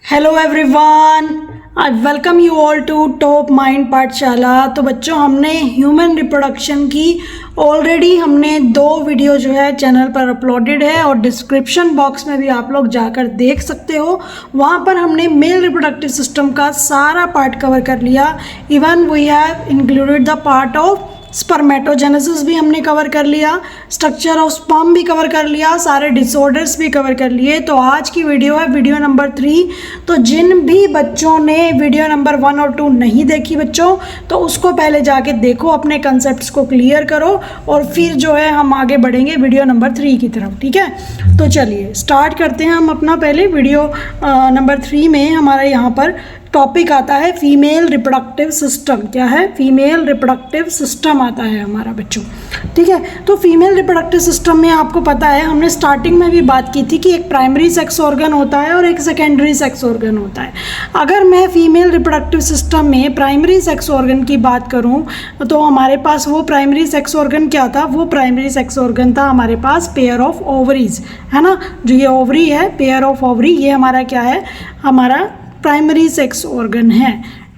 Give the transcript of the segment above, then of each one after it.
Hello everyone, I welcome you all to Top Mind Pathshala. तो बच्चों, हमने ह्यूमन रिप्रोडक्शन की ऑलरेडी हमने 2 वीडियो जो है चैनल पर अपलोडेड है और डिस्क्रिप्शन बॉक्स में भी आप लोग जाकर देख सकते हो। वहाँ पर हमने मेल रिप्रोडक्टिव सिस्टम का सारा पार्ट कवर कर लिया। Even we have included the part of spermatogenesis भी हमने कवर कर लिया, स्ट्रक्चर ऑफ स्पर्म भी कवर कर लिया, सारे डिसऑर्डर्स भी कवर कर लिए। तो आज की वीडियो है वीडियो नंबर 3। तो जिन भी बच्चों ने वीडियो नंबर 1 और 2 नहीं देखी बच्चों, तो उसको पहले जाके देखो, अपने कंसेप्ट्स को क्लियर करो और फिर जो है हम आगे बढ़ेंगे वीडियो नंबर 3 की तरफ। ठीक है, तो चलिए स्टार्ट करते हैं हम अपना। पहले वीडियो नंबर 3 में हमारा यहाँ पर टॉपिक आता है फीमेल रिप्रोडक्टिव सिस्टम। क्या है? फीमेल रिप्रोडक्टिव सिस्टम आता है हमारा बच्चों। ठीक है, तो फीमेल रिप्रोडक्टिव सिस्टम में आपको पता है, हमने स्टार्टिंग में भी बात की थी कि एक प्राइमरी सेक्स ऑर्गन होता है और एक सेकेंडरी सेक्स ऑर्गन होता है। अगर मैं फीमेल रिप्रोडक्टिव सिस्टम में प्राइमरी सेक्स ऑर्गन की बात करूं तो हमारे पास वो प्राइमरी सेक्स ऑर्गन क्या था? वो प्राइमरी सेक्स ऑर्गन था हमारे पास पेयर ऑफ ओवरीज, है ना। जो ये ओवरी है, पेयर ऑफ ओवरी, ये हमारा क्या है? हमारा प्राइमरी सेक्स ऑर्गन है।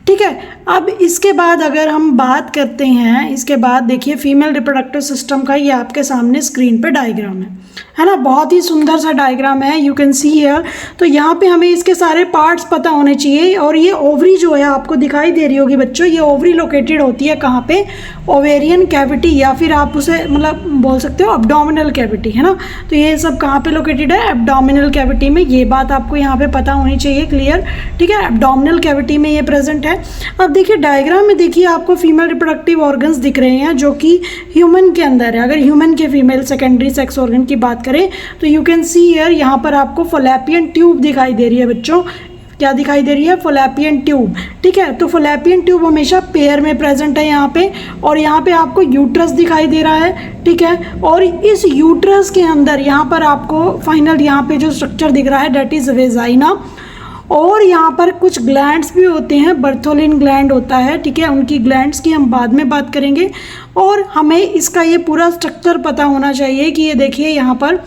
ठीक है, अब इसके बाद अगर हम बात करते हैं, इसके बाद देखिए फीमेल रिप्रोडक्टिव सिस्टम का ये आपके सामने स्क्रीन पे डायग्राम है ना। बहुत ही सुंदर सा डायग्राम है, यू कैन सी हियर। तो यहाँ पे हमें इसके सारे पार्ट्स पता होने चाहिए। और ये ओवरी जो है आपको दिखाई दे रही होगी बच्चों, ये ओवरी लोकेटेड होती है कहाँ पे? ओवेरियन कैविटी, या फिर आप उसे मतलब बोल सकते हो एब्डोमिनल कैविटी, है ना। तो ये सब कहाँ पे लोकेटेड है? एब्डोमिनल कैविटी में। ये बात आपको यहाँ पे पता होनी चाहिए, क्लियर। ठीक है, एब्डोमिनल कैविटी में ये प्रेजेंट है। अब देखिए डायग्राम में, देखिए आपको फीमेल रिप्रोडक्टिव ऑर्गन्स दिख रहे हैं जो कि ह्यूमन के अंदर है। अगर ह्यूमन के फीमेल सेकेंडरी सेक्स ऑर्गन की बात करें तो यू कैन सी हियर, यहाँ पर आपको फलैपियन ट्यूब दिखाई दे रही है बच्चों। क्या दिखाई दे रही है? फलैपियन ट्यूब। ठीक है, तो फलैपियन ट्यूब हमेशा पेयर में प्रेजेंट है यहाँ पे। और यहाँ पे आपको यूट्रस दिखाई दे रहा है। ठीक है, और इस यूट्रस के अंदर यहाँ पर आपको फाइनल यहाँ पे जो स्ट्रक्चर दिख रहा है डेट इज वेजाइना। और यहाँ पर कुछ ग्लैंड्स भी होते हैं, बर्थोलिन ग्लैंड होता है। ठीक है, उनकी ग्लैंड्स की हम बाद में बात करेंगे। और हमें इसका ये पूरा स्ट्रक्चर पता होना चाहिए कि ये देखिए यहाँ पर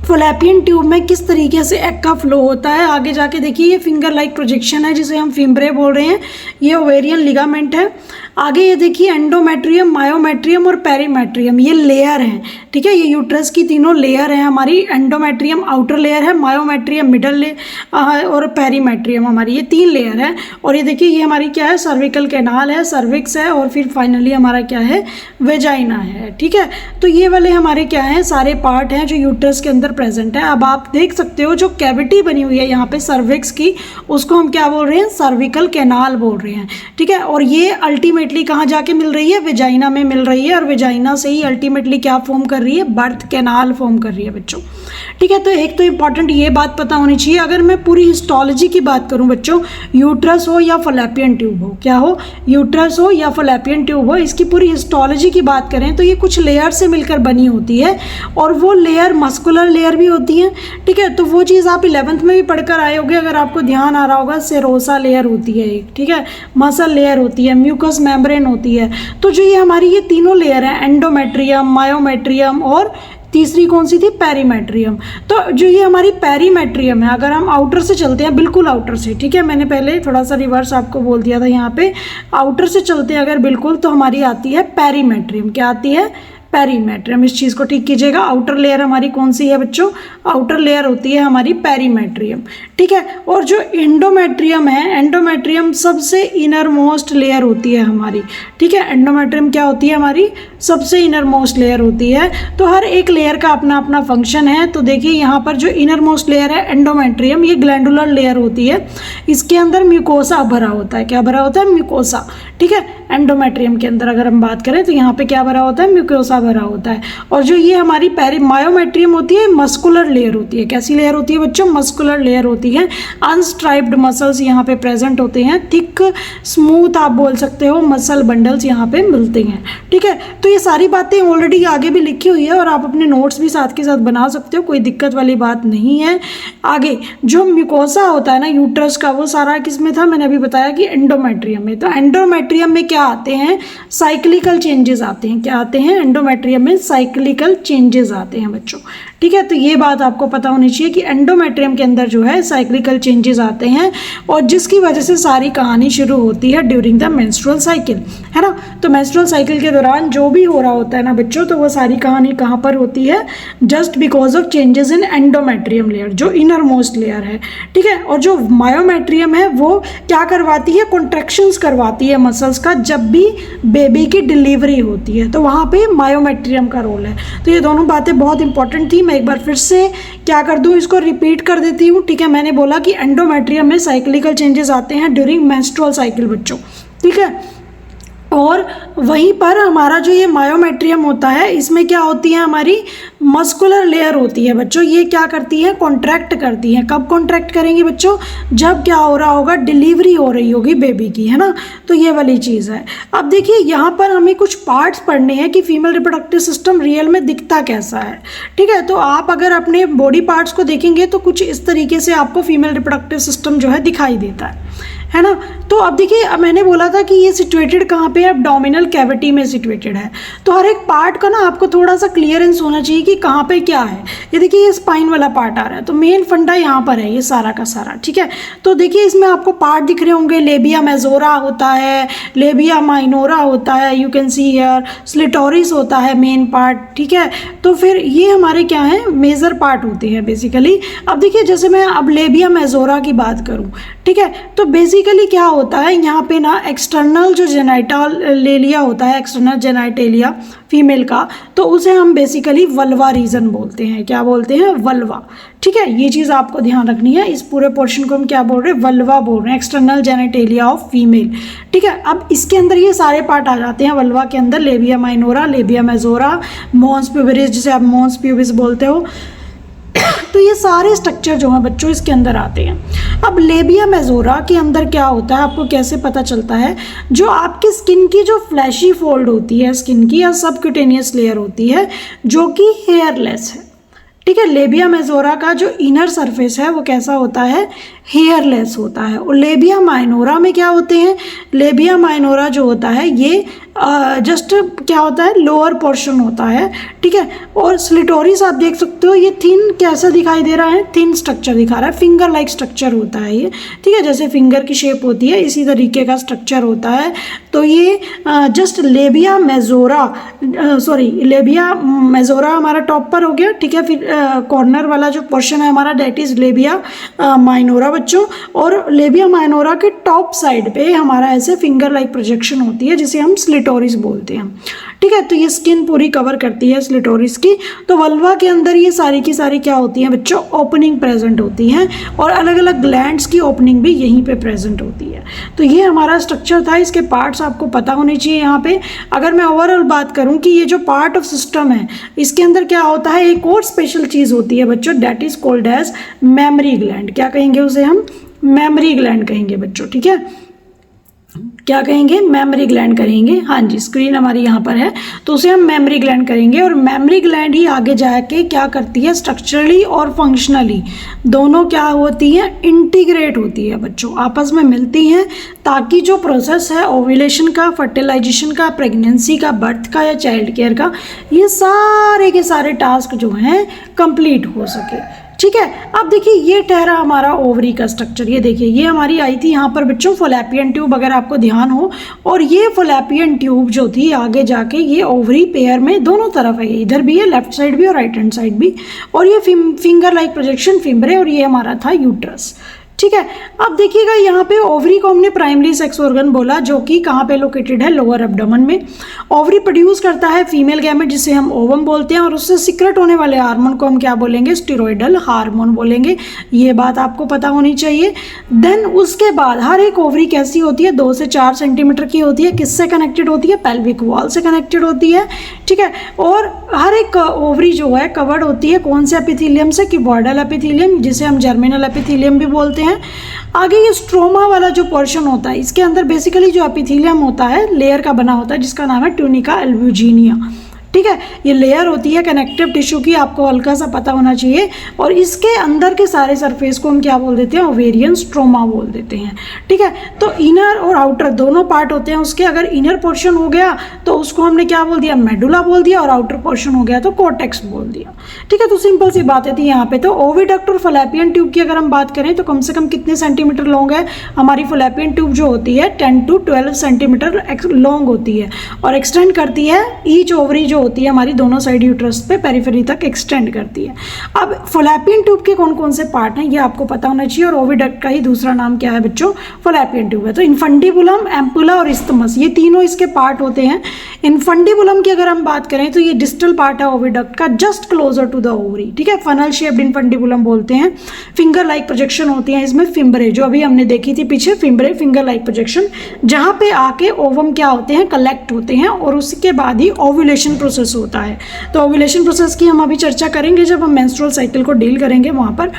फलैपियन ट्यूब में किस तरीके से एग का फ्लो होता है। आगे जाके देखिए ये फिंगर लाइक प्रोजेक्शन है जिसे हम फिम्ब्रे बोल रहे हैं, ये ओवेरियन लिगामेंट है। आगे ये देखिए एंडोमेट्रियम, मायोमेट्रियम और पेरीमेट्रियम, ये लेयर हैं। ठीक है, ये यूट्रस की तीनों लेयर हैं हमारी। एंडोमेट्रियम आउटर लेयर है, मायोमेट्रियम मिडल लेयर और पेरीमेट्रियम हमारी, ये 3 लेयर है। और ये देखिए ये हमारी क्या है? सर्विकल कैनाल है, सर्विक्स है, और फिर फाइनली हमारा क्या है? वेजाइना है। ठीक है, तो ये वाले हमारे क्या हैं? सारे पार्ट हैं जो यूट्रस के अंदर प्रेजेंट है। अब आप देख सकते हो जो कैविटी बनी हुई है यहाँ पे सर्विक्स की, उसको हम क्या बोल रहे हैं? सर्विकल कैनाल बोल रहे हैं। ठीक है, और ये अल्टीमेटली कहाँ जाके मिल रही है? वेजाइना में मिल रही है। और वेजाइना से ही अल्टीमेटली क्या फॉर्म कर रही है? बर्थ कैनाल फॉर्म कर रही है बच्चों। ठीक है, तो एक तो इंपॉर्टेंट ये बात पता होनी चाहिए। अगर मैं पूरी हिस्टोलॉजी की बात करूं बच्चों, यूट्रस हो या फलैपियन ट्यूब हो, क्या हो? यूट्रस हो या फलैपियन ट्यूब हो, इसकी पूरी हिस्टोलॉजी की बात करें तो ये कुछ लेयर से मिलकर बनी होती है। और वो लेयर मस्कुलर लेयर भी होती है। ठीक है, तो वो चीज़ आप 11th में भी पढ़कर आए होगे, अगर आपको ध्यान आ रहा होगा। सेरोसा लेयर होती है एक, ठीक है, मसल लेयर होती है, म्यूकस मेम्ब्रेन होती है। तो जो ये हमारी ये तीनों लेयर हैं, एंडोमेट्रियम, मायोमेट्रियम और तीसरी कौन सी थी? पेरीमेट्रियम। तो जो ये हमारी पेरीमेट्रियम है, अगर हम आउटर से चलते हैं, बिल्कुल आउटर से, ठीक है, मैंने पहले थोड़ा सा रिवर्स आपको बोल दिया था यहाँ पे, आउटर से चलते हैं अगर बिल्कुल, तो हमारी आती है पेरीमेट्रियम। क्या आती है? पेरीमेट्रियम। इस चीज़ को ठीक कीजिएगा। आउटर लेयर हमारी कौन सी है बच्चों? आउटर लेयर होती है हमारी पेरीमेट्रियम। ठीक है, और जो एंडोमेट्रियम है, एंडोमेट्रियम सबसे इनर मोस्ट लेयर होती है हमारी। ठीक है, एंडोमेट्रियम क्या होती है? हमारी सबसे इनर मोस्ट लेयर होती है। तो हर एक लेयर का अपना अपना फंक्शन है। तो देखिए यहाँ पर जो इनर मोस्ट लेयर है एंडोमेट्रियम, ये ग्लैंडुलर लेयर होती है। इसके अंदर म्यूकोसा भरा होता है। क्या भरा होता है? म्यूकोसा। ठीक है, एंडोमेट्रियम के अंदर अगर हम बात करें तो यहाँ पे क्या भरा होता है? म्यूकोसा भरा होता है। और जो ये हमारी मायोमेट्रियम होती है, मस्कुलर लेयर होती है। कैसी लेयर होती है बच्चों? मस्कुलर लेयर होती है। अनस्ट्राइप्ड मसल्स यहाँ पे प्रेजेंट होते हैं। थिक स्मूथ आप बोल सकते हो मसल बंडल्स यहाँ पे मिलते हैं। ठीक है, तो ये सारी बातें ऑलरेडी आगे भी लिखी हुई है और आप अपने नोट्स भी साथ के साथ बना सकते हो, कोई दिक्कत वाली बात नहीं है। आगे जो म्यूकोसा होता है ना यूट्रस का, वो सारा किस में था, मैंने अभी बताया कि एंडोमेट्रियम में। तो एंडोमेट्रियम में क्या आते हैं, साइक्लिकल चेंजेस आते हैं। क्या आते हैं, एंडोमेट्रियम में साइक्लिकल चेंजेस आते हैं बच्चों, ठीक है। तो ये बात आपको पता होनी चाहिए कि एंडोमेट्रियम के अंदर जो है साइक्लिकल चेंजेस आते हैं और जिसकी वजह से सारी कहानी शुरू होती है ड्यूरिंग द मेंस्ट्रुअल साइकिल, है ना। तो मेंस्ट्रुअल साइकिल के दौरान जो भी हो रहा होता है ना बच्चों, तो वो सारी कहानी कहाँ पर होती है, just because of changes in endometrium layer, जो इनर मोस्ट लेयर है, ठीक है। और जो मायोमेट्रियम है वो क्या करवाती है, कॉन्ट्रैक्शंस करवाती है मसल्स का जब भी बेबी की डिलीवरी होती है, तो वहाँ पे मायोमेट्रियम का रोल है। तो ये दोनों बातें बहुत इंपॉर्टेंट थी। मैं एक बार फिर से क्या कर दूं, इसको रिपीट कर देती हूँ, ठीक है। मैंने बोला कि एंडोमेट्रियम में साइक्लिकल चेंजेस आते हैं ड्यूरिंग मेंस्ट्रुअल साइकिल बच्चों, ठीक है। और वहीं पर हमारा जो ये मायोमेट्रियम होता है, इसमें क्या होती है, हमारी मस्कुलर लेयर होती है बच्चों। ये क्या करती है, कॉन्ट्रैक्ट करती है। कब कॉन्ट्रैक्ट करेंगी बच्चों, जब क्या हो रहा होगा, डिलीवरी हो रही होगी बेबी की, है ना। तो ये वाली चीज़ है। अब देखिए यहाँ पर हमें कुछ पार्ट्स पढ़ने हैं कि फीमेल रिप्रोडक्टिव सिस्टम रियल में दिखता कैसा है, ठीक है। तो आप अगर अपने बॉडी पार्ट्स को देखेंगे तो कुछ इस तरीके से आपको फीमेल रिप्रोडक्टिव सिस्टम जो है दिखाई देता है ना। तो अब देखिए, अब मैंने बोला था कि ये सिचुएटेड कहाँ पे है, एब्डोमिनल कैविटी में सिचुएटेड है। तो हर एक पार्ट का ना आपको थोड़ा सा क्लियरेंस होना चाहिए कि कहाँ पे क्या है। ये देखिए, ये स्पाइन वाला पार्ट आ रहा है, तो मेन फंडा यहाँ पर है, ये सारा का सारा, ठीक है। तो देखिए इसमें आपको पार्ट दिख रहे होंगे, लेबिया मेजोरा होता है, लेबिया माइनोरा होता है, यू कैन सी हियर, स्लिटोरिस होता है मेन पार्ट, ठीक है। तो फिर ये हमारे क्या है, मेजर पार्ट होते हैं बेसिकली। अब देखिए जैसे मैं अब लेबिया मेजोरा की बात करूँ, ठीक है, तो बेसिकली क्या होता है यहाँ पे ना, एक्सटर्नल जो जेनाइटल लेलिया होता है, एक्सटर्नल जेनाइटेलिया फीमेल का, तो उसे हम बेसिकली वल्वा रीजन बोलते हैं। क्या बोलते हैं, वल्वा, ठीक है। ये चीज़ आपको ध्यान रखनी है। इस पूरे पोर्शन को हम क्या बोल रहे हैं, वल्वा बोल रहे हैं, एक्सटर्नल जेनाइटेलिया ऑफ फीमेल, ठीक है। अब इसके अंदर ये सारे पार्ट आ जाते हैं वल्वा के अंदर, labia minora, labia majora, mons pubis, जिसे आप मॉन्स प्यूबिस बोलते हो। तो ये सारे स्ट्रक्चर जो हैं बच्चों इसके अंदर आते हैं। अब लेबिया मेजोरा के अंदर क्या होता है, आपको कैसे पता चलता है, जो आपकी स्किन की जो फ्लैशी फोल्ड होती है स्किन की, या सबक्यूटेनियस लेयर होती है, जो कि हेयरलेस है, ठीक है। लेबिया मेजोरा का जो इनर सरफेस है वो कैसा होता है, हेयरलेस होता है। और लेबिया माइनोरा में क्या होते हैं, लेबिया माइनोरा जो होता है ये जस्ट क्या होता है, लोअर पोर्शन होता है, ठीक है। और स्लिटोरिस आप देख सकते हो, ये थिन कैसा दिखाई दे रहा है, थिन स्ट्रक्चर दिखा रहा है, फिंगर लाइक स्ट्रक्चर होता है ये, ठीक है। जैसे फिंगर की शेप होती है इसी तरीके का स्ट्रक्चर होता है। तो ये just labia majora, sorry labia majora हमारा टॉप पर हो गया, ठीक है। फिर कॉर्नर वाला जो पोर्शन है हमारा, डेट इज लेबिया माइनोरा बच्चों। और लेबिया माइनोरा के टॉप साइड पे हमारा ऐसे फिंगर लाइक प्रोजेक्शन होती है जिसे हम स्लिटोरिस बोलते हैं, ठीक है। तो ये स्किन पूरी कवर करती है स्लिटोरिस की। तो वल्वा के अंदर ये सारी की सारी क्या होती हैं बच्चों, ओपनिंग प्रेजेंट होती हैं, और अलग अलग ग्लैंड्स की ओपनिंग भी यहीं पे प्रेजेंट होती है। तो ये हमारा स्ट्रक्चर था, इसके पार्ट्स आपको पता होने चाहिए यहाँ पे। अगर मैं ओवरऑल बात करूँ कि ये जो पार्ट ऑफ सिस्टम है इसके अंदर क्या होता है, एक और स्पेशल चीज़ होती है बच्चों, that is called as mammary gland. क्या कहेंगे उसे हम, मेमरी ग्लैंड कहेंगे बच्चों, ठीक है। क्या कहेंगे, मेमरी ग्लैंड करेंगे। हाँ जी, स्क्रीन हमारी यहाँ पर है, तो उसे हम मेमरी ग्लैंड करेंगे। और मेमरी ग्लैंड ही आगे जाके क्या करती है, स्ट्रक्चरली और फंक्शनली दोनों क्या होती है, इंटीग्रेट होती है बच्चों, आपस में मिलती हैं, ताकि जो प्रोसेस है ओव्यूलेशन का, फर्टिलाइजेशन का, प्रेगनेंसी का, बर्थ का या चाइल्ड केयर का, ये सारे के सारे टास्क जो हैं कंप्लीट हो सके, ठीक है। अब देखिए ये ठहरा हमारा ओवरी का स्ट्रक्चर। ये देखिए ये हमारी आई थी यहाँ पर बच्चों फॉलैपियन ट्यूब, अगर आपको ध्यान हो। और ये फॉलैपियन ट्यूब जो थी आगे जाके ये ओवरी पेयर में दोनों तरफ है, इधर भी है, लेफ्ट साइड भी और राइट हैंड साइड भी। और ये फिंगर लाइक प्रोजेक्शन फिम्बरे, और ये हमारा था यूट्रस, ठीक है। अब देखिएगा यहाँ पे ओवरी को हमने प्राइमरी सेक्स ऑर्गन बोला, जो कि कहाँ पे लोकेटेड है, लोअर एब्डोमेन में। ओवरी प्रोड्यूस करता है फीमेल गैमेट जिसे हम ओवम बोलते हैं, और उससे सीक्रेट होने वाले हार्मोन को हम क्या बोलेंगे, स्टेरॉइडल हार्मोन बोलेंगे। ये बात आपको पता होनी चाहिए। देन उसके बाद हर एक ओवरी कैसी होती है, 2 से 4 सेंटीमीटर की होती है। किससे कनेक्टेड होती है, पेल्विक वॉल से कनेक्टेड होती है, ठीक है। और हर एक ओवरी जो है कवर्ड होती है कौन से एपिथेलियम से, क्यूबॉइडल एपिथेलियम, जिसे हम जर्मिनल एपिथेलियम भी बोलते हैं, होते हैं। आगे ये स्ट्रोमा वाला जो पोर्शन होता है, इसके अंदर बेसिकली जो एपिथेलियम होता है लेयर का बना होता है, जिसका नाम है ट्यूनिका एल्ब्यूजिनिया। ठीक है, ये लेयर होती है कनेक्टिव टिश्यू की, आपको हल्का सा पता होना चाहिए। और इसके अंदर के सारे सरफेस को हम क्या बोल देते हैं, ओवेरियन स्ट्रोमा बोल देते हैं। ठीक है, तो इनर और आउटर दोनों पार्ट होते हैं उसके। अगर इनर पोर्शन हो गया तो उसको हमने क्या बोल दिया, मेडुला बोल दिया, और आउटर पोर्शन हो गया तो कॉर्टेक्स बोल दिया। ठीक है, तो सिंपल सी बातें थी यहाँ पे। तो ओविडक्ट और फलैपियन ट्यूब की अगर हम बात करें तो कम से कम कितने सेंटीमीटर लॉन्ग है हमारी फलैपियन ट्यूब जो होती है, 10 to 12 सेंटीमीटर लॉन्ग होती है, और एक्सटेंड करती है ईच ओवरी जो होती है हमारी दोनों साइड यूट्रस पे पेरिफेरी तक एक्सटेंड करती है। अब फलैपियन ट्यूब के कौन कौन से पार्ट हैं ये आपको पता होना चाहिए, और ओविडक्ट का ही दूसरा नाम क्या है बच्चों, फलैपियन ट्यूब है। तो इन्फंडिबुलम, एम्पुला और इस्थमस, ये तीनों इसके पार्ट होते हैं। इन्फंडिबुलम की अगर हम बात करें तो ये डिस्टल पार्ट है ओविडक्ट का, just closer to the ovary. ठीक है, फनल शेप्ड इन्फंडिबुलम बोलते हैं। फिंगर लाइक प्रोजेक्शन होती है इसमें, फिम्बरे जो अभी हमने देखी थी पीछे, फिम्बरे फिंगर लाइक प्रोजेक्शन, जहाँ पे आके ओवम क्या होते हैं, कलेक्ट होते हैं, और उसके बाद ही ओव्यूलेशन प्रोसेस होता है। तो ओव्यूलेशन प्रोसेस की हम अभी चर्चा करेंगे जब हम मेंस्ट्रुअल साइकिल को डील करेंगे वहाँ पर।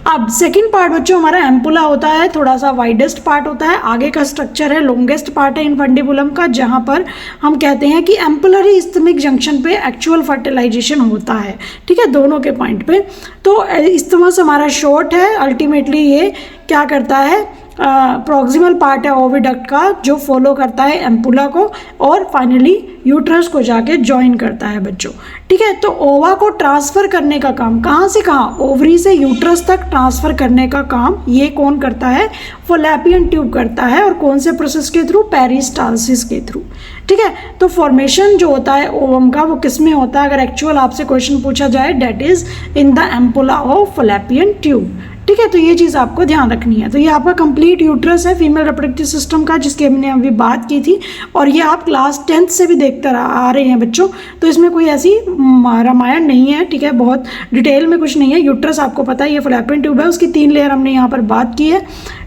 अब सेकंड पार्ट बच्चों हमारा एम्पुला होता है, थोड़ा सा वाइडेस्ट पार्ट होता है, आगे का स्ट्रक्चर है, लॉन्गेस्ट पार्ट है इन्फंडिबुलम का, जहाँ पर हम कहते हैं कि एम्पुलरी इस्थमिक जंक्शन पे एक्चुअल फर्टिलाइजेशन होता है। ठीक है, दोनों के पॉइंट पे। तो इस्थमस हमारा शॉर्ट है, अल्टीमेटली ये क्या करता है, प्रॉक्सिमल पार्ट है ओविडक्ट का जो फॉलो करता है एम्पुला को, और फाइनली यूट्रस को जाके ज्वाइन करता है बच्चों। ठीक है, तो ओवा को ट्रांसफर करने का काम कहाँ से कहाँ, ओवरी से यूट्रस तक ट्रांसफर करने का काम ये कौन करता है, फलैपियन ट्यूब करता है। और कौन से प्रोसेस के थ्रू, पेरिस्टालसिस के थ्रू। ठीक है, तो फॉर्मेशन जो होता है ओवम का वो किस में होता है, अगर एक्चुअल आपसे क्वेश्चन पूछा जाए, that is in the ampulla of fallopian tube. ठीक है, तो ये चीज़ आपको ध्यान रखनी है। तो ये आपका कंप्लीट यूट्रस है फीमेल रिप्रोडक्टिव सिस्टम का, जिसकी हमने अभी बात की थी, और ये आप क्लास 10th से भी देखते आ रहे हैं बच्चों। तो इसमें कोई ऐसी रामायण नहीं है। ठीक है, बहुत डिटेल में कुछ नहीं है। यूट्रस आपको पता है ये फलैपियन ट्यूब है, उसकी 3 लेयर हमने यहाँ पर बात की है।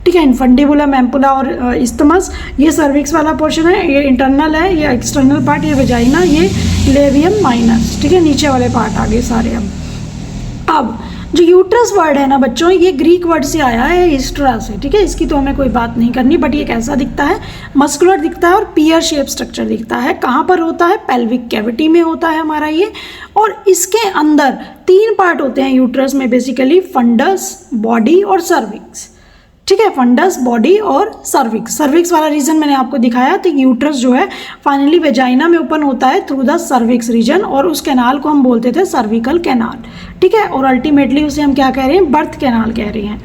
ठीक है, इन्फंडिबुलम, एम्पुला और इस्थमस, ये सर्विक्स वाला पोर्शन है, ये इंटरनल है, ये एक्सटर्नल पार्ट, ये वेजाइना, ये लेवियम माइनस। ठीक है, नीचे वाले पार्ट आगे सारे। अब जो यूट्रस वर्ड है ना बच्चों, ये ग्रीक वर्ड से आया है, हिस्ट्रा से। ठीक है, इसकी तो हमें कोई बात नहीं करनी, बट ये कैसा दिखता है, मस्कुलर दिखता है और पियर शेप स्ट्रक्चर दिखता है। कहाँ पर होता है, पेल्विक कैविटी में होता है हमारा ये। और इसके अंदर 3 पार्ट होते हैं यूट्रस में बेसिकली, फंडस, बॉडी और सर्विक्स। ठीक है, फंडस, बॉडी और सर्विक्स। सर्विक्स वाला रीजन मैंने आपको दिखाया। तो यूट्रस जो है फाइनली वेजाइना में ओपन होता है थ्रू द सर्विक्स रीजन, और उस कैनाल को हम बोलते थे सर्विकल कैनाल। ठीक है, और अल्टीमेटली उसे हम क्या कह रहे हैं, बर्थ कैनाल कह रहे हैं।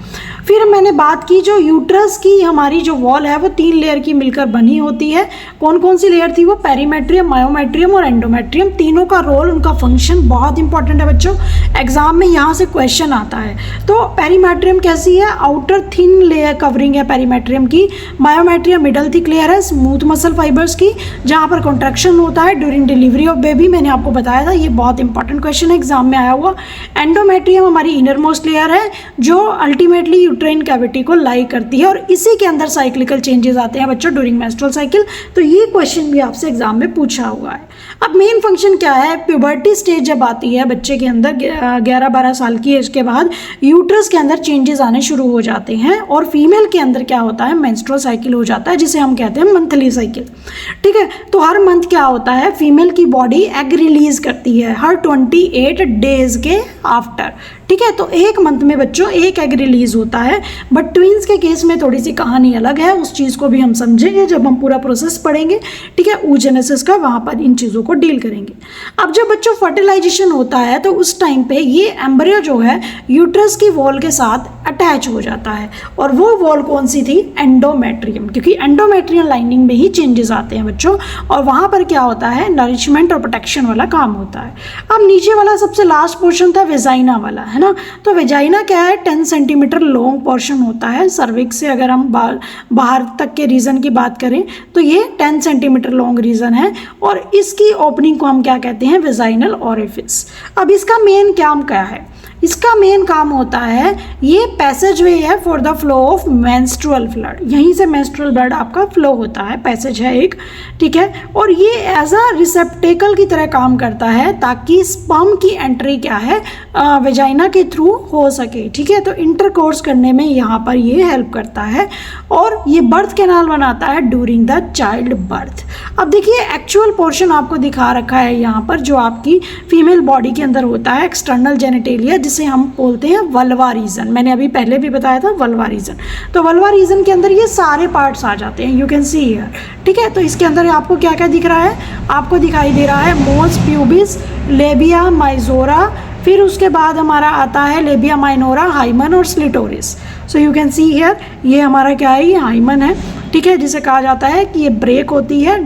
फिर मैंने बात की जो यूट्रस की हमारी जो वॉल है वो 3 लेयर की मिलकर बनी होती है। कौन कौन सी लेयर थी वो, पेरीमेट्रियम, मायोमेट्रियम और एंडोमेट्रियम। तीनों का रोल, उनका फंक्शन बहुत इंपॉर्टेंट है बच्चों, एग्जाम में यहाँ से क्वेश्चन आता है। तो पेरीमेट्रियम कैसी है, आउटर थिन लेयर कवरिंग है पेरीमेट्रियम की। मायोमेट्रियम मिडल थिक लेयर है स्मूथ मसल फाइबर्स की, जहाँ पर कॉन्ट्रैक्शन होता है ड्यूरिंग डिलीवरी ऑफ बेबी। मैंने आपको बताया था, ये बहुत इंपॉर्टेंट क्वेश्चन है, एग्जाम में आया हुआ। एंडोमेट्रियम हमारी इनर मोस्ट लेयर है जो अल्टीमेटली यूट्राइन कैविटी को लाई करती है, और इसी के अंदर साइक्लिकल चेंजेस आते हैं बच्चों ड्यूरिंग मेंस्ट्रुअल साइकिल। तो ये क्वेश्चन भी आपसे एग्जाम में पूछा हुआ है। अब मेन फंक्शन क्या है, प्यूबर्टी स्टेज जब आती है बच्चे के अंदर 11-12 साल की एज के बाद, यूट्रस के अंदर चेंजेस आने शुरू हो जाते हैं, और फीमेल के अंदर क्या होता है, मेंस्ट्रुअल साइकिल हो जाता है, जिसे हम कहते हैं मंथली साइकिल। ठीक है, तो हर मंथ क्या होता है, फीमेल की बॉडी एग रिलीज करती है हर 28 डेज के आफ्टर। ठीक है, तो एक मंथ में बच्चों एक एग रिलीज होता है। बट ट्विंस के केस में थोड़ी सी कहानी अलग है, उस चीज़ को भी हम समझेंगे जब हम पूरा प्रोसेस पढ़ेंगे। ठीक है, oogenesis का, वहाँ पर इन चीज़ों को डील करेंगे। अब जब बच्चों फर्टिलाइजेशन होता है तो उस टाइम पे ये एम्ब्रियो जो है यूट्रस की वॉल के साथ अटैच हो जाता है, और वो वॉल कौन सी थी, एंडोमेट्रियम, क्योंकि एंडोमेट्रियम लाइनिंग में ही चेंजेस आते हैं बच्चों, और वहाँ पर क्या होता है, नरिशमेंट और प्रोटेक्शन वाला काम होता है। अब नीचे वाला सबसे लास्ट पोर्शन था वेजाइना वाला, है ना। तो वेजाइना क्या है, 10 सेंटीमीटर लॉन्ग पोर्शन होता है। सर्विक्स से अगर हम बाहर तक के रीजन की बात करें तो ये 10 सेंटीमीटर लॉन्ग रीजन है, और इसकी ओपनिंग को हम क्या कहते हैं, वेजाइनल ओरिफिस। अब इसका मेन काम क्या है, इसका मेन काम होता है, ये पैसेज वे है for the flow of menstrual blood, यहीं से मेंस्ट्रुअल ब्लड आपका फ्लो होता है, पैसेज है एक, ठीक है। और ये एज अ रिसेप्टेकल की तरह काम करता है ताकि स्पर्म की एंट्री क्या है वेजाइना के थ्रू हो सके, ठीक है। तो इंटरकोर्स करने में यहाँ पर ये हेल्प करता है और ये बर्थ कैनाल बनाता है ड्यूरिंग द चाइल्ड बर्थ। अब देखिए एक्चुअल पोर्शन आपको दिखा रखा है यहाँ पर, जो आपकी फीमेल बॉडी के अंदर होता है एक्सटर्नल जेनिटेलिया, जिसे हम बोलते हैं वल्वा रीजन। मैंने अभी पहले भी बताया था वल्वा रीजन। तो वल्वा रीजन के अंदर ये सारे पार्ट्स आ जाते हैं, यू कैन सी हियर, ठीक है। तो इसके अंदर आपको क्या क्या दिख रहा है, आपको दिखाई दे रहा है मोस प्यूबिस, लेबिया माइजोरा, फिर उसके बाद हमारा आता है लेबिया माइनोरा, हाइमन और clitoris. So you can see here, ये हमारा क्या है, ये हाइमन है, ठीक है, जिसे कहा जाता है कि ये ब्रेक होती है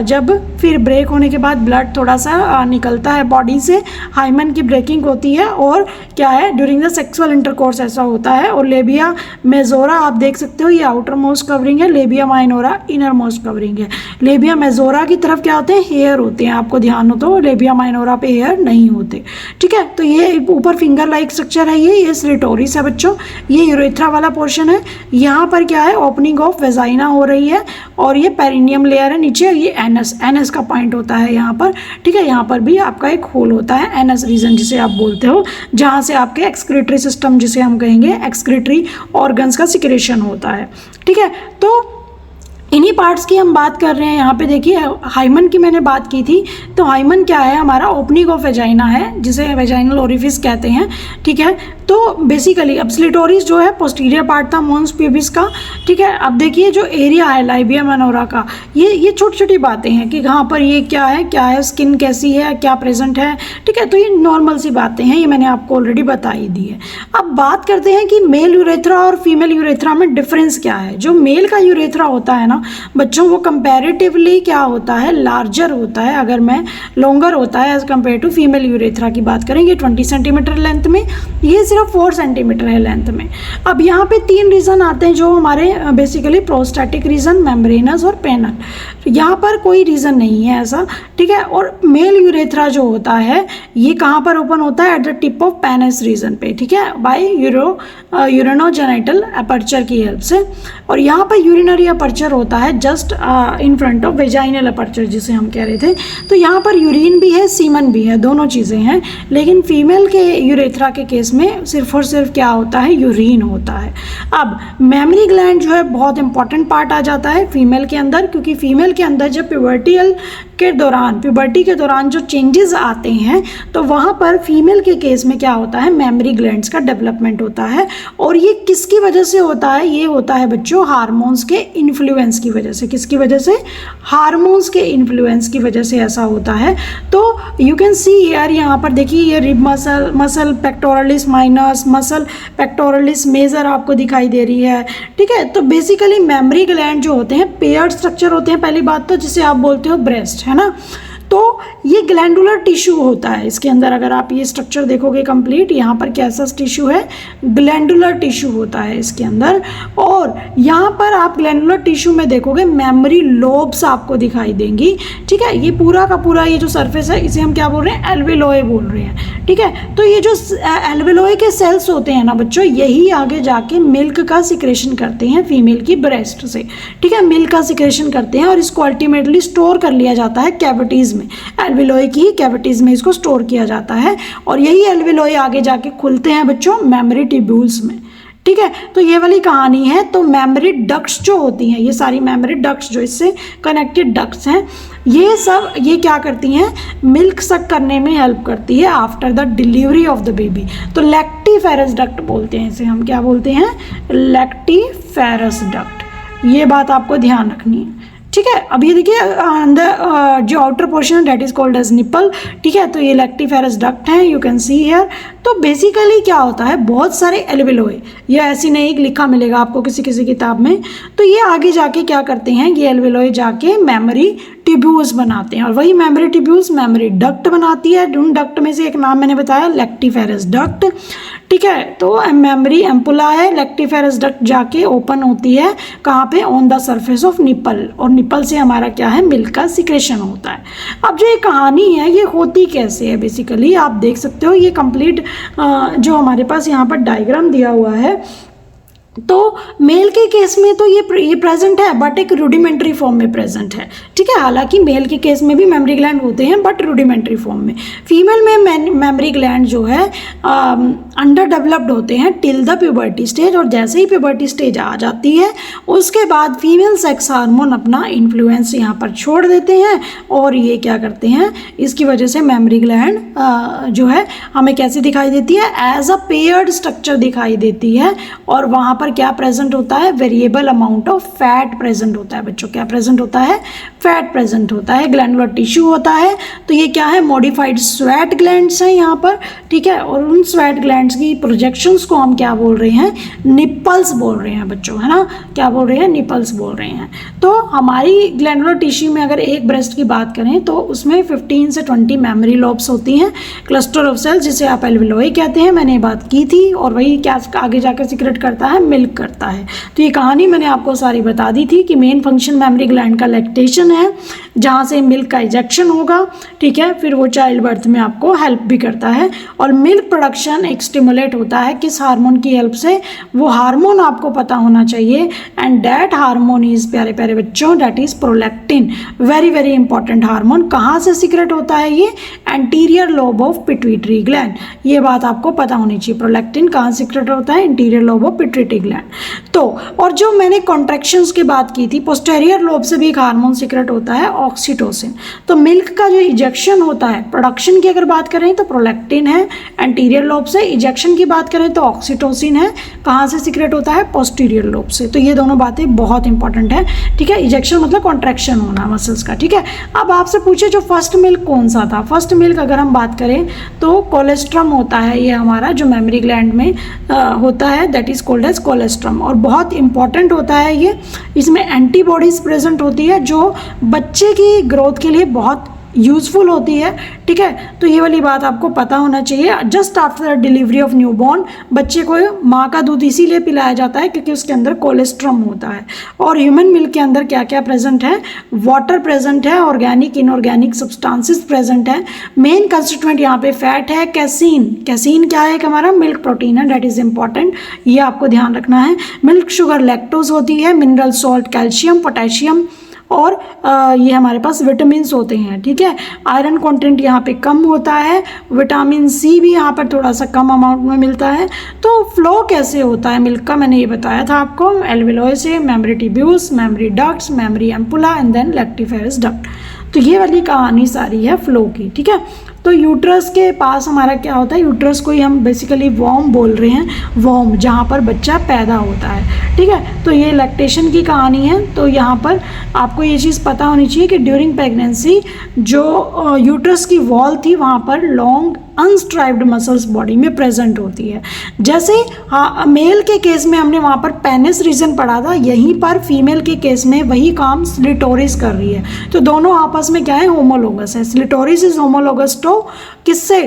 जब फिर ब्रेक होने के बाद ब्लड थोड़ा सा निकलता है बॉडी से, हाइमन की ब्रेकिंग होती है और क्या है ड्यूरिंग द सेक्सुअल इंटरकोर्स ऐसा होता है। और लेबिया मेजोरा आप देख सकते हो, ये आउटर मोस्ट कवरिंग है, labia minora inner most covering है। लेबिया मेजोरा की तरफ क्या होते हैं, हेयर होते हैं, आपको ध्यान हो तो लेबिया माइनोरा पे हेयर नहीं होते, ठीक है। तो ये ऊपर फिंगर लाइक स्ट्रक्चर है, ये स्लिटोरिस है बच्चों, ये यूरेथ्रा वाला पोर्शन है। यहाँ पर क्या है, ओपनिंग ऑफ वेजाइना हो रही है और ये पेरिनियम लेयर है नीचे, ये एनस का पॉइंट होता है यहाँ पर, ठीक है। यहाँ पर भी आपका एक होल होता है, एनस रीजन जिसे आप बोलते हो, जहाँ से आपके एक्सक्रीटरी सिस्टम जिसे हम कहेंगे एक्सक्रीटरी ऑर्गन्स का सिक्रेशन होता है, ठीक है। तो इन्हीं पार्ट्स की हम बात कर रहे हैं यहाँ पे। देखिए हाइमन की मैंने बात की थी, तो हाइमन क्या है, हमारा ओपनिंग ऑफ वेजाइना है, जिसे वेजाइनल ओरिफिस कहते हैं, ठीक है। तो बेसिकली अब स्लिटोरिस जो है पोस्टीरियर पार्ट था मोन्स प्यूबिस का, ठीक है। अब देखिए जो एरिया है लाइबिया माइनोरा का, ये छोटी छोटी बातें हैं कि कहाँ पर ये क्या है, स्किन कैसी है, क्या प्रेजेंट है, ठीक है। तो ये नॉर्मल सी बातें हैं, ये मैंने आपको ऑलरेडी बता ही दी है। अब बात करते हैं कि मेल यूरेथ्रा और फीमेल यूरेथ्रा में डिफरेंस क्या है। जो मेल का यूरेथ्रा होता है ना बच्चों, वो कंपैरेटिवली क्या होता है, लार्जर होता है, अगर मैं लॉन्गर होता है as compare to female urethra की बात करेंगे 20 सेंटीमीटर लेंथ में, ये सिर्फ 4 सेंटीमीटर है लेंथ में। अब यहाँ पे 3 रीजन आते हैं जो हमारे बेसिकली प्रोस्टैटिक रीजन, मेम्ब्रेनस और पेनल। यहाँ पर कोई रीजन नहीं है ऐसा, ठीक है। और मेल यूरेथ्रा जो होता है ये कहाँ पर ओपन होता है, at the tip of penis region पे, ठीक है, बाय यूरिनोजेनिटल अपर्चर की हेल्प से। और यहाँ पर यूरिनरी अपर्चर होता है just in front of vaginal aperture जिसे हम कह रहे थे। तो यहाँ पर यूरिन भी है, सीमन भी है, दोनों चीज़ें हैं। लेकिन फीमेल के यूरेथ्रा के केस में सिर्फ और सिर्फ क्या होता है, यूरिन होता है। अब मेमरी ग्लैंड जो है बहुत इंपॉर्टेंट पार्ट आ जाता है फीमेल के अंदर, क्योंकि फीमेल के अंदर जब प्यूबर्टी के दौरान जो चेंजेस आते हैं तो वहाँ पर फीमेल के केस में क्या होता है, मेमरी ग्लैंड्स का डेवलपमेंट होता है। और ये किसकी वजह से होता है, ये होता है बच्चों हार्मोन्स के इन्फ्लुएंस की वजह से। किसकी वजह से, हार्मोन्स के इन्फ्लुएंस की वजह से ऐसा होता है। तो यू कैन सी यार यहाँ पर देखिए, ये rib muscle pectoralis minor, muscle pectoralis major आपको दिखाई दे रही है, ठीक है। तो बेसिकली मेमरी ग्लैंड जो होते हैं पेयर्ड स्ट्रक्चर होते हैं, पहली बात तो जिसे आप बोलते हो ब्रेस्ट, है ना। तो ये ग्लैंडुलर टिश्यू होता है इसके अंदर, अगर आप ये स्ट्रक्चर देखोगे कंप्लीट, यहाँ पर कैसा टिश्यू है, ग्लैंडुलर टिश्यू होता है इसके अंदर। और यहाँ पर आप ग्लैंडुलर टिश्यू में देखोगे मेमोरी लोब्स आपको दिखाई देंगी, ठीक है। ये पूरा का पूरा ये जो सरफेस है इसे हम क्या बोल रहे हैं, एल्वेलोए बोल रहे हैं, ठीक है। तो ये जो एल्वेलोए के सेल्स होते हैं ना बच्चों, यही आगे जाके मिल्क का सिक्रेशन करते हैं फीमेल की ब्रेस्ट से, ठीक है। मिल्क का सिक्रेशन करते हैं और इसको अल्टीमेटली स्टोर कर लिया जाता है कैविटीज़ में, एल्वेलोए की कैविटीज में इसको स्टोर किया जाता है। और यही एल्वेलोए आगे जाके खुलते हैं बच्चों मेमोरी ट्यूब्यूल्स में, ठीक है। तो ये वाली कहानी है। तो मेमोरी डक्ट्स जो होती हैं, ये सारी मेमोरी डक्ट्स जो इससे कनेक्टेड डक्ट्स हैं, ये सब ये क्या करती हैं, मिल्क सक करने में हेल्प करती है after the delivery of the baby. तो लैक्टिफेरस डक्ट बोलते हैं इसे, हम क्या बोलते हैं, लैक्टिफेरस डक्ट। ये बात आपको ध्यान रखनी है, ठीक है। अब ये देखिए अंदर जो आउटर पोर्शन है that is called as nipple, ठीक है। तो ये लैक्टिफेरस डक्ट है, यू कैन सी हियर। तो बेसिकली क्या होता है, बहुत सारे एल्वेलोए, ये ऐसी नहीं लिखा मिलेगा आपको किसी किसी किताब में। तो ये आगे जाके क्या करते हैं, ये एल्वेलोए जाके मेमोरी ट्यूब्यूल्स बनाते हैं और वही मेमोरी ट्यूब्यूल्स मेमोरी डक्ट बनाती है। उन डक्ट में से एक नाम मैंने बताया लैक्टिफेरस डक्ट, ठीक है। तो मेमरी एम्पुला है, लैक्टिफेरस डक्ट जाके ओपन होती है कहाँ पे, on the surface of nipple, और निपल से हमारा क्या है, मिल्क का सिक्रेशन होता है। अब जो ये कहानी है ये होती कैसे है, बेसिकली आप देख सकते हो ये कंप्लीट जो हमारे पास यहाँ पर डायग्राम दिया हुआ है, तो मेल के केस में तो ये प्रेजेंट है बट एक रूडिमेंट्री फॉर्म में प्रेजेंट है, ठीक है। हालांकि मेल के केस में भी मेमरी ग्लैंड होते हैं बट रूडिमेंट्री फॉर्म में। फीमेल में मेमरी ग्लैंड जो है अंडर डेवलप्ड होते हैं टिल द प्यूबर्टी स्टेज, और जैसे ही प्यूबर्टी स्टेज आ जाती है उसके बाद फीमेल सेक्स हार्मोन अपना इन्फ्लुएंस यहाँ पर छोड़ देते हैं, और ये क्या करते हैं, इसकी वजह से मेमरी ग्लैंड जो है हमें कैसे दिखाई देती है, एज अ पेयर्ड स्ट्रक्चर दिखाई देती है, और वहाँ पर क्या प्रेजेंट होता है, variable amount of fat present होता है बच्चों। क्या प्रेजेंट होता है, फैट प्रेजेंट होता है, ग्लैंडुलर टिश्यू होता है। तो ये क्या है, मॉडिफाइड स्वेट ग्लैंड्स हैं यहाँ पर, ठीक है। और उन स्वेट ग्लैंड्स की प्रोजेक्शंस को हम क्या बोल रहे हैं, निपल्स बोल रहे हैं बच्चों, है ना। क्या बोल रहे हैं, निपल्स बोल रहे हैं। तो हमारी ग्लैंडुलर टिश्यू में अगर एक ब्रेस्ट की बात करें तो उसमें 15 से 20 मेमरी लोब्स होती हैं, क्लस्टर ऑफ सेल्स जिसे आप एल्विलोई कहते हैं, मैंने बात की थी। और वही क्या आगे जाकर सीक्रेट करता है, मिल्क करता है। तो ये कहानी मैंने आपको सारी बता दी थी कि मेन फंक्शन मेमरी ग्लैंड का लैक्टेशन है, जहाँ से मिल्क का इजेक्शन होगा, ठीक है। फिर वो चाइल्ड बर्थ में आपको हेल्प भी करता है, और मिल्क प्रोडक्शन एक स्टिमुलेट होता है किस हार्मोन की हेल्प से, वो हार्मोन आपको पता होना चाहिए, एंड दैट हार्मोन इज, प्यारे प्यारे बच्चों, that is prolactin. Very very important hormone. कहाँ से सीक्रेट होता है ये, anterior lobe of pituitary gland. ये बात आपको पता होनी चाहिए, प्रोलैक्टिन कहाँ सीक्रेट होता है, interior lobe of pituitary gland. तो और जो मैंने कॉन्ट्रैक्शंस की बात की थी, पोस्टेरियर लोब से भी एक हार्मोन सीक्रेट होता है, ऑक्सीटोसिन। तो मिल्क का जो इजेक्शन होता है, प्रोडक्शन की अगर बात करें तो प्रोलैक्टिन है एंटीरियर लोब से, इजेक्शन की बात करें तो ऑक्सीटोसिन है। कहाँ से सीक्रेट होता है, पोस्टीरियर लोब से। तो ये दोनों बातें बहुत इंपॉर्टेंट है, ठीक है। इजेक्शन मतलब कॉन्ट्रैक्शन होना मसल्स का, ठीक है। अब आपसे पूछे जो फर्स्ट मिल्क कौन सा था, फर्स्ट मिल्क अगर हम बात करें तो कोलेस्ट्रम होता है ये हमारा, जो मेमरी ग्लैंड में होता है, that is called as colostrum, और बहुत इंपॉर्टेंट होता है ये। इसमें एंटीबॉडीज प्रेजेंट होती है जो बच्चे की ग्रोथ के लिए बहुत यूजफुल होती है, ठीक है। तो ये वाली बात आपको पता होना चाहिए। Just after delivery of newborn बच्चे को माँ का दूध इसीलिए पिलाया जाता है क्योंकि उसके अंदर कोलेस्ट्रम होता है। और ह्यूमन मिल्क के अंदर क्या क्या प्रेजेंट है, वाटर प्रेजेंट है, ऑर्गेनिक इनऑर्गेनिक सब्सटेंसेस प्रेजेंट है। मेन कंस्टिट्यूएंट यहाँ पे फैट है, कैसीन। कैसीन क्या है, हमारा मिल्क प्रोटीन है, दैट इज इंपॉर्टेंट, ये आपको ध्यान रखना है। मिल्क शुगर लैक्टोज होती है, मिनरल सॉल्ट कैल्शियम पोटेशियम, और ये हमारे पास विटामिन होते हैं, ठीक है। आयरन कंटेंट यहाँ पे कम होता है, विटामिन सी भी यहाँ पर थोड़ा सा कम अमाउंट में मिलता है। तो फ्लो कैसे होता है मिल्क का, मैंने ये बताया था आपको, एल्विलोई से mammary tubules, mammary ducts, mammary ampulla and then lactiferous duct. तो ये वाली कहानी सारी है फ्लो की, ठीक है। तो यूट्रस के पास हमारा क्या होता है, यूट्रस को ही हम बेसिकली वॉर्म बोल रहे हैं, वॉर्म, जहाँ पर बच्चा पैदा होता है, ठीक है। तो ये लैक्टेशन की कहानी है। तो यहाँ पर आपको ये चीज़ पता होनी चाहिए कि ड्यूरिंग प्रेगनेंसी जो यूट्रस की वॉल थी वहाँ पर लॉन्ग अनस्ट्राइप्ड मसल्स बॉडी में प्रेजेंट होती है। जैसे हाँ मेल के केस में हमने वहाँ पर पेनिस रीजन पढ़ा था, यहीं पर फीमेल के केस में वही काम स्लिटोरिस कर रही है। तो दोनों आपस में क्या है, होमोलोगस है। स्लिटोरिस इज होमोलोगस टू किससे,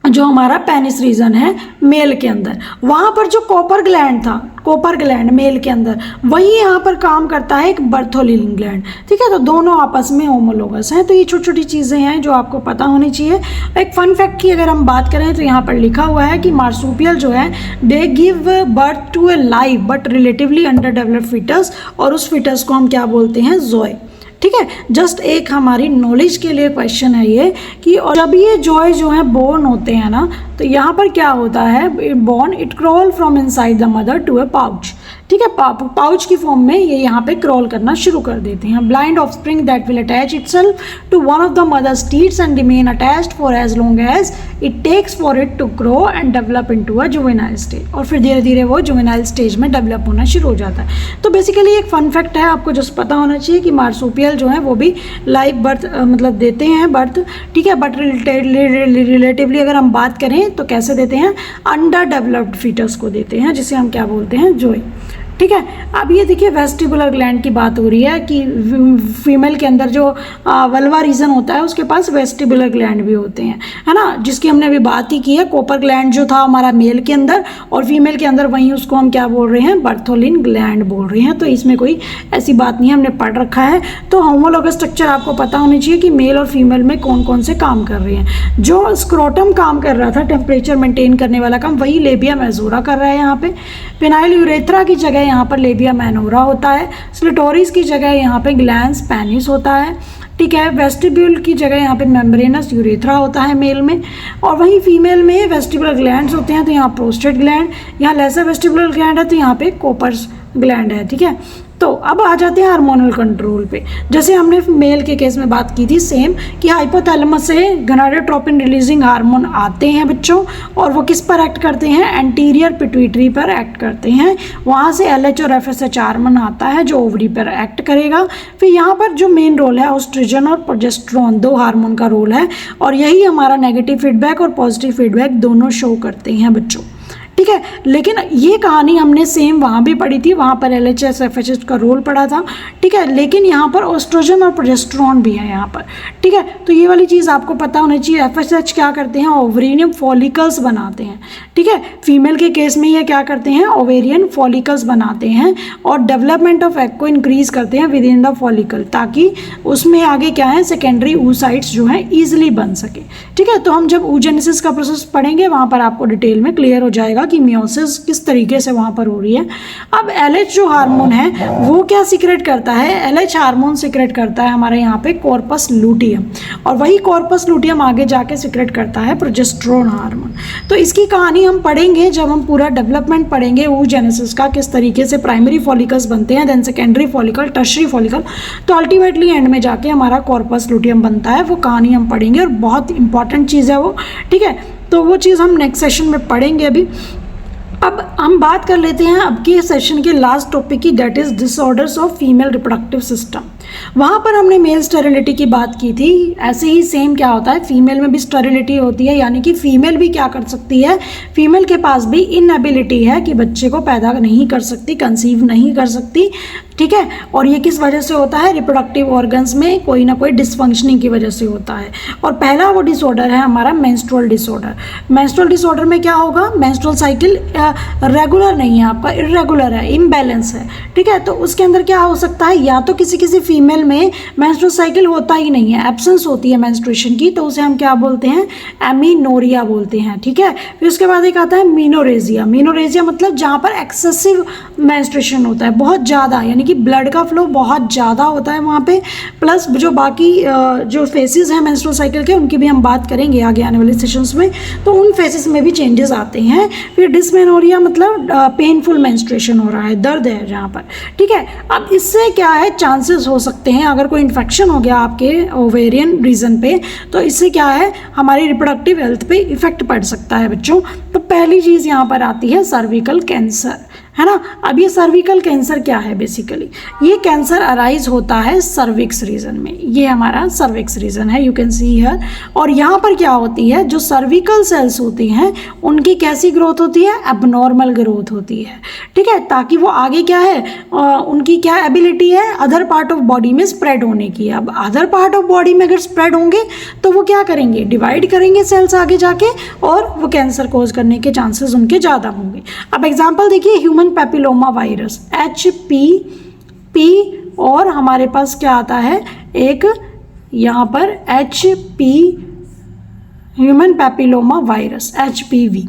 जो हमारा पेनिस रीजन है मेल के अंदर। वहाँ पर जो कॉपर ग्लैंड था, कॉपर ग्लैंड मेल के अंदर, वही यहाँ पर काम करता है एक बर्थोलिन ग्लैंड, ठीक है। तो दोनों आपस में होमोलोगस हैं। तो ये छोटी छोटी चीज़ें हैं जो आपको पता होनी चाहिए। एक फन फैक्ट की अगर हम बात करें तो यहाँ पर लिखा हुआ है कि मार्सुपियल जो है they give birth to a live but relatively under developed foetus, और उस फीटस को हम क्या बोलते हैं, जोय, ठीक है। जस्ट एक हमारी नॉलेज के लिए क्वेश्चन है ये कि और जब ये जॉय जो है बोर्न होते हैं ना, तो यहाँ पर क्या होता है, born it crawl from inside the mother to a pouch, ठीक है। पाउच की फॉर्म में ये यहाँ पे क्रॉल करना शुरू कर देते हैं। Blind offspring that will attach itself to one of the mother's teeths and remain attached for as long as it takes for it to grow and develop into a juvenile stage, और फिर धीरे धीरे वो juvenile stage में develop होना शुरू हो जाता है। तो बेसिकली एक फन फैक्ट है, आपको जस्ट पता होना चाहिए कि मार्सुपियल जो है वो भी लाइव बर्थ मतलब देते हैं बर्थ, ठीक है। बट रिलेटिवली अगर हम बात करें तो कैसे देते हैं, अंडर डेवलप्ड फीटस को देते हैं, जिसे हम क्या बोलते हैं, जोय, ठीक है। अब ये देखिए वेस्टिबुलर ग्लैंड की बात हो रही है कि फीमेल के अंदर जो वल्वा रीजन होता है उसके पास वेस्टिबुलर ग्लैंड भी होते हैं, है ना, जिसकी हमने अभी बात ही की है। कोपर ग्लैंड जो था हमारा मेल के अंदर और फीमेल के अंदर, वहीं उसको हम क्या बोल रहे हैं, बर्थोलिन ग्लैंड बोल रहे हैं। तो इसमें कोई ऐसी बात नहीं है, हमने पढ़ रखा है। तो होमोलोगस स्ट्रक्चर आपको पता होनी चाहिए कि मेल और फीमेल में कौन कौन से काम कर रहे हैं। जो स्क्रोटम काम कर रहा था टेम्परेचर मेंटेन करने वाला काम, वही लेबिया मेजोरा कर रहा है यहाँ पे। पेनाइल यूरेथ्रा की जगह यहाँ पर लेबिया मैनोरा होता है। स्लिटोरिस की जगह यहाँ पे ग्लैंस पेनिस होता है, ठीक है। वेस्टिब्यूल की जगह यहाँ पे मेम्ब्रेनस यूरेथ्रा होता है मेल में, और वहीं फीमेल में वेस्टिबुलर ग्लैंड्स होते हैं। तो यहाँ प्रोस्टेट ग्लैंड, यहाँ लेसर वेस्टिबुलर ग्लैंड है, तो यहाँ पे कोपर्स ग्लैंड है, ठीक है। तो अब आ जाते हैं हार्मोनल कंट्रोल पे। जैसे हमने मेल के केस में बात की थी सेम, कि हाइपोथैलेमस से गोनाडोट्रोपिन रिलीजिंग हार्मोन आते हैं बच्चों, और वो किस पर एक्ट करते हैं, एंटीरियर पिट्यूटरी पर एक्ट करते हैं। वहाँ से LH और FSH हार्मोन आता है जो ओवरी पर एक्ट करेगा। फिर यहाँ पर जो मेन रोल है ओस्ट्रोजन और प्रोजेस्टेरोन, 2 हार्मोन का रोल है, और यही हमारा नेगेटिव फीडबैक और पॉजिटिव फीडबैक दोनों शो करते हैं बच्चों, ठीक है। लेकिन ये कहानी हमने सेम वहाँ भी पढ़ी थी, वहाँ पर LHS FSH का रोल पड़ा था, ठीक है। लेकिन यहाँ पर ओस्ट्रोजन और प्रोजेस्टेरोन भी है यहाँ पर, ठीक है। तो ये वाली चीज़ आपको पता होनी चाहिए। FSH क्या करते हैं, ओवेरियन फॉलिकल्स बनाते हैं, ठीक है। फीमेल के केस में ये क्या करते हैं, ओवेरियन फॉलिकल्स बनाते हैं और डेवलपमेंट ऑफ एग को इंक्रीज करते हैं विद इन द फॉलिकल, ताकि उसमें आगे क्या है, सेकेंडरी oocytes जो है ईजिली बन सके, ठीक है। तो हम जब oogenesis का प्रोसेस पढ़ेंगे वहाँ पर आपको डिटेल में क्लियर हो जाएगा कि मियोसिस किस तरीके से वहाँ पर हो रही है। अब LH जो हार्मोन है वो क्या सीक्रेट करता है, LH हार्मोन सीक्रेट करता है हमारे यहाँ पे कॉर्पस लूटियम, और वही कॉर्पस लूटियम आगे जाके सीक्रेट करता है प्रोजेस्टेरोन हार्मोन। तो इसकी कहानी हम पढ़ेंगे जब हम पूरा डेवलपमेंट पढ़ेंगे oogenesis का, किस तरीके से प्राइमरी फॉलिकल्स बनते हैं, then secondary follicle, tertiary follicle, तो अल्टीमेटली एंड में जाके हमारा कॉर्पस लूटियम बनता है। वो कहानी हम पढ़ेंगे और बहुत इंपॉर्टेंट चीज़ है वो, ठीक है। तो वो चीज़ हम नेक्स्ट सेशन में पढ़ेंगे। अभी अब हम बात कर लेते हैं अब के सेशन के लास्ट टॉपिक की, that is disorders of female reproductive system. वहाँ पर हमने मेल स्टेरिलिटी की बात की थी। ऐसे ही सेम क्या होता है, फीमेल में भी स्टेरिलिटी होती है, यानी कि फीमेल भी क्या कर सकती है, फीमेल के पास भी इनएबिलिटी है कि बच्चे को पैदा नहीं कर सकती, कंसीव नहीं कर सकती, ठीक है। और ये किस वजह से होता है, रिप्रोडक्टिव ऑर्गन्स में कोई ना कोई डिसफंक्शनिंग की वजह से होता है। और पहला वो डिसऑर्डर है हमारा मेंस्ट्रुअल डिसऑर्डर। मेंस्ट्रुअल डिसऑर्डर में क्या होगा, मेंस्ट्रुअल साइकिल रेगुलर नहीं है आपका, इररेगुलर है, इम्बैलेंस है, ठीक है। तो उसके अंदर क्या हो सकता है, या तो किसी किसी फीमेल में मेंस्ट्रुअल साइकिल होता ही नहीं है, एब्सेंस होती है मेंस्ट्रुएशन की, तो उसे हम क्या बोलते हैं, एमीनोरिया बोलते हैं, ठीक है। फिर उसके बाद एक आता है मीनोरेजिया। मीनोरेजिया मतलब जहाँ पर एक्सेसिव मेंस्ट्रुएशन होता है, बहुत ज़्यादा, यानी कि ब्लड का फ्लो बहुत ज़्यादा होता है वहाँ पे, प्लस जो बाकी जो फेसेस हैं मेंस्ट्रुअल साइकिल के, उनकी भी हम बात करेंगे आगे आने वाले सेशंस में, तो उन फेसेस में भी चेंजेस आते हैं। फिर डिसमेनोरिया मतलब पेनफुल मेंस्ट्रुएशन हो रहा है, दर्द है जहाँ पर, ठीक है। अब इससे क्या है, चांसेस हो सकते हैं, अगर कोई इन्फेक्शन हो गया आपके ओवेरियन रीजन पे, तो इससे क्या है, हमारी रिप्रोडक्टिव हेल्थ पे इफेक्ट पड़ सकता है बच्चों। तो पहली चीज़ यहाँ पर आती है सर्विकल कैंसर, है ना। अब ये सर्विकल कैंसर क्या है, बेसिकली ये कैंसर अराइज होता है सर्विक्स रीजन में, ये हमारा सर्विक्स रीजन है, यू कैन सी हियर। और यहाँ पर क्या होती है, जो सर्विकल सेल्स होती हैं उनकी कैसी ग्रोथ होती है, एबनॉर्मल ग्रोथ होती है, ठीक है, ताकि वो आगे क्या है, उनकी क्या एबिलिटी है, अदर पार्ट ऑफ बॉडी में स्प्रेड होने की। अब अदर पार्ट ऑफ बॉडी में अगर स्प्रेड होंगे तो वो क्या करेंगे, डिवाइड करेंगे सेल्स आगे जाके, और वो कैंसर कोज करने के चांसेस उनके ज़्यादा होंगे। अब एग्जाम्पल देखिए, ह्यूमन पैपिलोमा वायरस HPV, और हमारे पास क्या आता है, एक यहाँ पर HP human papilloma virus HPV,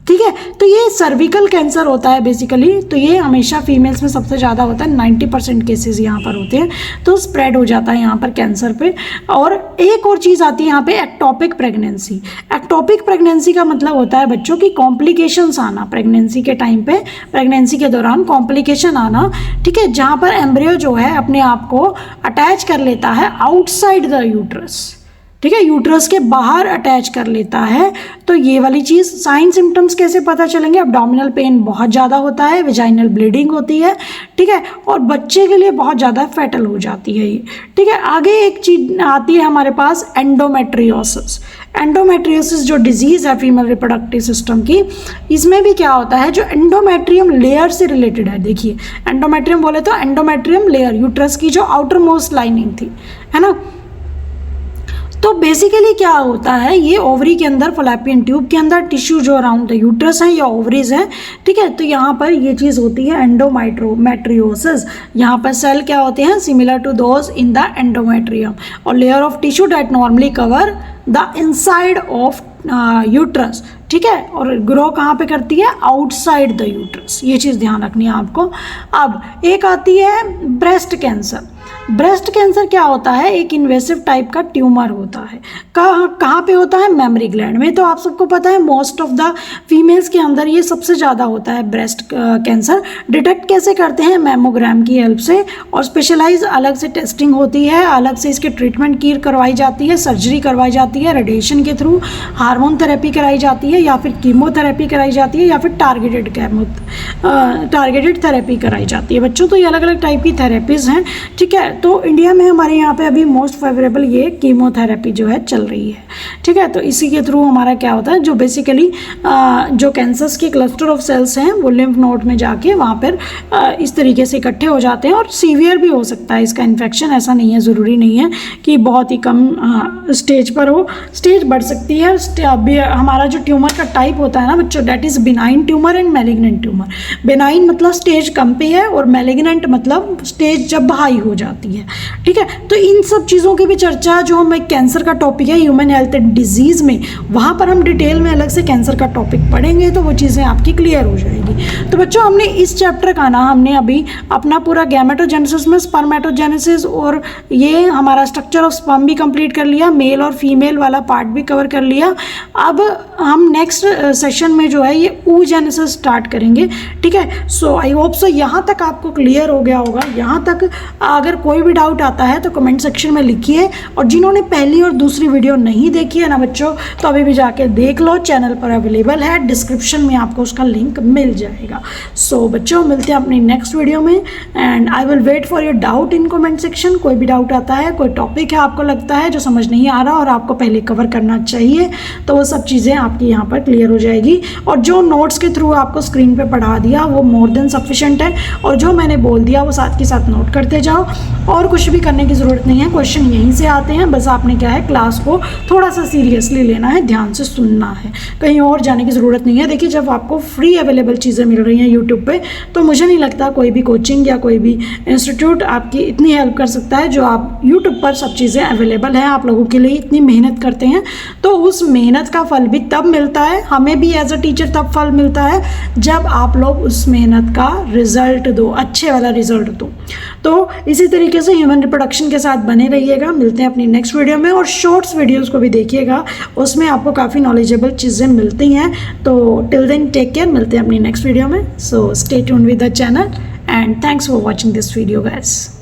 ठीक है। तो ये सर्विकल कैंसर होता है बेसिकली, तो ये हमेशा फीमेल्स में सबसे ज़्यादा होता है, 90% केसेस यहाँ पर होते हैं, तो स्प्रेड हो जाता है यहाँ पर कैंसर पे। और एक और चीज़ आती है यहाँ पे, एक्टोपिक प्रेगनेंसी। एक्टोपिक प्रेगनेंसी का मतलब होता है बच्चों की कॉम्प्लिकेशंस आना प्रेगनेंसी के टाइम पे, प्रेगनेंसी के दौरान कॉम्प्लिकेशन आना, ठीक है, जहाँ पर एम्ब्रियो जो है अपने आप को अटैच कर लेता है आउटसाइड द यूट्रस, ठीक है, यूट्रस के बाहर अटैच कर लेता है। तो ये वाली चीज़, साइन सिम्टम्स कैसे पता चलेंगे? अब्डोमिनल पेन बहुत ज़्यादा होता है, वेजाइनल ब्लीडिंग होती है, ठीक है, और बच्चे के लिए बहुत ज़्यादा फैटल हो जाती है ये, ठीक है। आगे एक चीज़ आती है हमारे पास, एंडोमेट्रियोसिस। एंडोमेट्रियोसिस जो डिजीज़ है फीमेल रिप्रोडक्टिव सिस्टम की, इसमें भी क्या होता है, जो एंडोमेट्रियम लेयर से रिलेटेड है। देखिए, एंडोमेट्रियम बोले तो एंडोमेट्रियम लेयर, यूट्रस की जो आउटर मोस्ट लाइनिंग थी, है ना। तो बेसिकली क्या होता है, ये ओवरी के अंदर, फलैपियन ट्यूब के अंदर टिश्यू जो अराउंड द यूट्रस है या ओवरीज है, ठीक है, तो यहाँ पर ये चीज़ होती है एंडोमेट्रियोसिस। यहाँ पर सेल क्या होते हैं, similar to those in the endometrium, और layer of tissue that normally cover the inside of uterus, ठीक है, और ग्रो कहाँ पे करती है, आउटसाइड द यूट्रस। ये चीज़ ध्यान रखनी है आपको। अब एक आती है ब्रेस्ट कैंसर। ब्रेस्ट कैंसर क्या होता है, एक इन्वेसिव टाइप का ट्यूमर होता है। कहाँ पे होता है, मेमरी ग्लैंड में। तो आप सबको पता है मोस्ट ऑफ द फीमेल्स के अंदर ये सबसे ज़्यादा होता है ब्रेस्ट कैंसर। डिटेक्ट कैसे करते हैं, मैमोग्राम की हेल्प से, और स्पेशलाइज अलग से टेस्टिंग होती है, अलग से इसके ट्रीटमेंट की करवाई जाती है, सर्जरी करवाई जाती है, रेडिएशन के थ्रू, हार्मोन थेरेपी कराई जाती है, या फिर कीमोथेरेपी कराई जाती है, या फिर टारगेटेड थेरेपी कराई जाती है। बच्चों, तो ये अलग अलग टाइप की थेरेपीज़ हैं, ठीक है। तो इंडिया में हमारे यहाँ पे अभी मोस्ट फेवरेबल ये कीमोथेरेपी जो है चल रही है, ठीक है। तो इसी के थ्रू हमारा क्या होता है, जो बेसिकली जो कैंसर्स के क्लस्टर ऑफ सेल्स हैं वो लिम्फ नोड में जाके वहाँ पर इस तरीके से इकट्ठे हो जाते हैं, और सीवियर भी हो सकता है इसका इन्फेक्शन। ऐसा नहीं है, ज़रूरी नहीं है कि बहुत ही कम स्टेज पर हो, स्टेज बढ़ सकती है। हमारा जो ट्यूमर का टाइप होता है ना बच्चों, that is benign tumour and malignant tumour. Benign मतलब स्टेज कम पे है, और मैलिग्नेंट मतलब स्टेज जब हाई हो जाती है, ठीक है। तो इन सब चीज़ों की भी चर्चा, जो हम एक कैंसर का टॉपिक है ह्यूमन हेल्थ एंड डिजीज़ में, वहाँ पर हम डिटेल में अलग से कैंसर का टॉपिक पढ़ेंगे, तो वो चीज़ें आपकी क्लियर हो जाएगी। तो बच्चों, हमने इस चैप्टर का ना, हमने अभी अपना पूरा गैमेटोजेनेसिस में स्पर्मेटोजेनेसिस और ये हमारा स्ट्रक्चर ऑफ स्पर्म भी कंप्लीट कर लिया, मेल और फीमेल वाला पार्ट भी कवर कर लिया। अब हम नेक्स्ट सेशन में जो है ये oogenesis स्टार्ट करेंगे, ठीक है। सो आई होप सो यहाँ तक आपको क्लियर हो गया होगा। यहाँ तक अगर कोई भी डाउट आता है तो कमेंट सेक्शन में लिखिए, और जिन्होंने पहली और दूसरी वीडियो नहीं देखी है ना बच्चों, तो अभी भी जाके देख लो, चैनल पर अवेलेबल है, डिस्क्रिप्शन में आपको उसका लिंक मिल जाएगा। सो बच्चों, मिलते हैं अपनी नेक्स्ट वीडियो में, and I will wait for your doubt in comment section. कोई भी डाउट आता है, कोई टॉपिक है आपको लगता है जो समझ नहीं आ रहा और आपको पहले कवर करना चाहिए, तो वो सब चीज़ें आपकी यहाँ पर क्लियर हो जाएगी। और जो नोट्स के थ्रू आपको स्क्रीन पे पढ़ा दिया वो मोर देन सफिशेंट है, और जो मैंने बोल दिया वो साथ के साथ नोट करते जाओ, और कुछ भी करने की ज़रूरत नहीं है। क्वेश्चन यहीं से आते हैं, बस आपने क्या है, क्लास को थोड़ा सा सीरियसली लेना है, ध्यान से सुनना है, कहीं और जाने की ज़रूरत नहीं है। देखिए, जब आपको फ्री अवेलेबल चीज़ें मिल रही हैं यूट्यूब पे, तो मुझे नहीं लगता कोई भी कोचिंग या कोई भी इंस्टीट्यूट आपकी इतनी हेल्प कर सकता है, जो आप यूट्यूब पर सब चीज़ें अवेलेबल हैं आप लोगों के लिए, इतनी मेहनत करते हैं, तो उस मेहनत का फल भी तब मिलता है, हमें भी एज अ टीचर तब फल मिलता है जब आप लोग उस मेहनत का रिजल्ट दो, अच्छे वाला रिजल्ट दो। तो इसी तरीके से ह्यूमन रिप्रोडक्शन के साथ बने रहिएगा। मिलते हैं अपनी नेक्स्ट वीडियो में, और शॉर्ट्स वीडियोस को भी देखिएगा, उसमें आपको काफ़ी नॉलेजेबल चीज़ें मिलती हैं। तो टिल देन टेक केयर, मिलते हैं अपनी नेक्स्ट वीडियो में। So stay tuned with the channel, and thanks for watching this video guys.